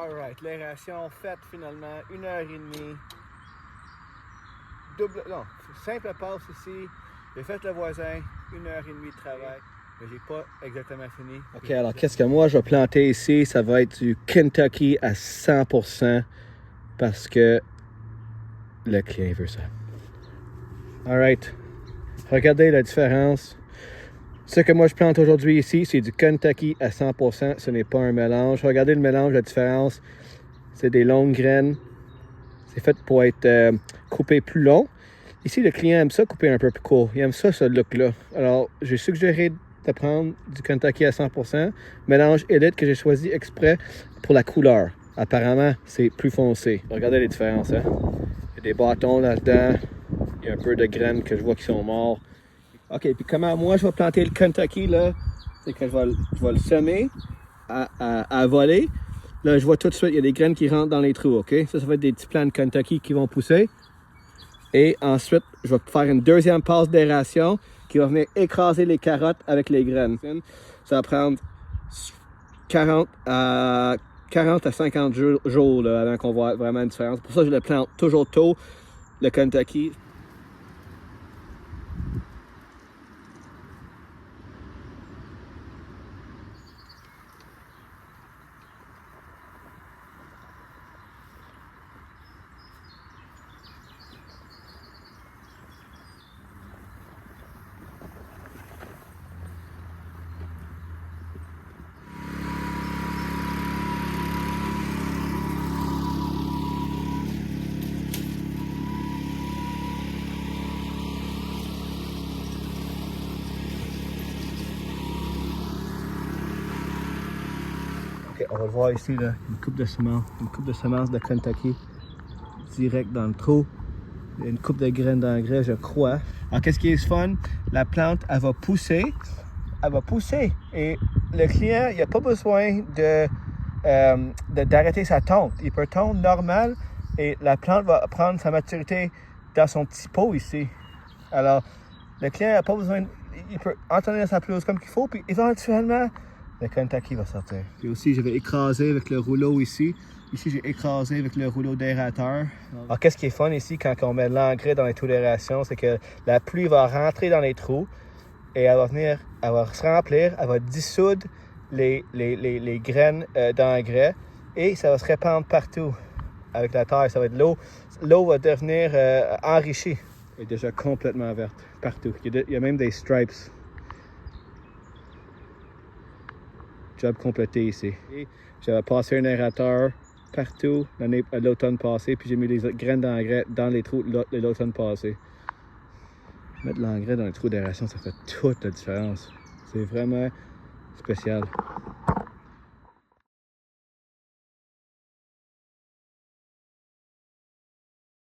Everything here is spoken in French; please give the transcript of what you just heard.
Alright, l'aération faite finalement, 1h30. Simple passe ici. J'ai fait le voisin, 1h30 de travail. Mais j'ai pas exactement fini. Ok, alors qu'est-ce que moi je vais planter ici? Ça va être du Kentucky à 100% parce que le client veut ça. Alright, regardez la différence. Ce que moi je plante aujourd'hui ici, c'est du Kentucky à 100%. Ce n'est pas un mélange. Regardez le mélange, la différence. C'est des longues graines. C'est fait pour être coupé plus long. Ici, le client aime ça couper un peu plus court. Il aime ça, ce look-là. Alors, j'ai suggéré de prendre du Kentucky à 100%. Mélange Elite que j'ai choisi exprès pour la couleur. Apparemment, c'est plus foncé. Regardez les différences. Hein? Il y a des bâtons là-dedans. Il y a un peu de graines que je vois qui sont morts. OK, puis comment moi je vais planter le Kentucky, là, c'est que je vais le semer à voler. Là, je vois tout de suite, il y a des graines qui rentrent dans les trous, OK? Ça va être des petits plants de Kentucky qui vont pousser. Et ensuite, je vais faire une deuxième passe d'aération qui va venir écraser les carottes avec les graines. Ça va prendre 40 à 50 jours là, avant qu'on voit vraiment une différence. Pour ça, je le plante toujours tôt, le Kentucky. Okay, on va voir ici là, une coupe de semences de Kentucky direct dans le trou. Il y a une coupe de graines d'engrais, je crois. Alors, qu'est-ce qui est fun? La plante, elle va pousser. Elle va pousser. Et le client, il n'a pas besoin d'arrêter sa tonte. Il peut tondre normal et la plante va prendre sa maturité dans son petit pot ici. Alors, le client n'a pas besoin. Il peut entonner sa pelouse comme qu'il faut, puis éventuellement, le Kentucky va sortir. Puis aussi, je vais écraser avec le rouleau ici. Ici, j'ai écrasé avec le rouleau d'aérateur. Alors, qu'est-ce qui est fun ici quand on met de l'engrais dans les trous d'aération, c'est que la pluie va rentrer dans les trous et elle va se remplir, elle va dissoudre les graines d'engrais et ça va se répandre partout avec la terre. Ça va être l'eau. L'eau va devenir enrichie. Elle est déjà complètement verte partout. Il y a même des stripes. Job complété ici. J'avais passé un aérateur partout l'automne passé, puis j'ai mis les graines d'engrais dans les trous l'automne passé. Mettre l'engrais dans les trous d'aération, ça fait toute la différence. C'est vraiment spécial.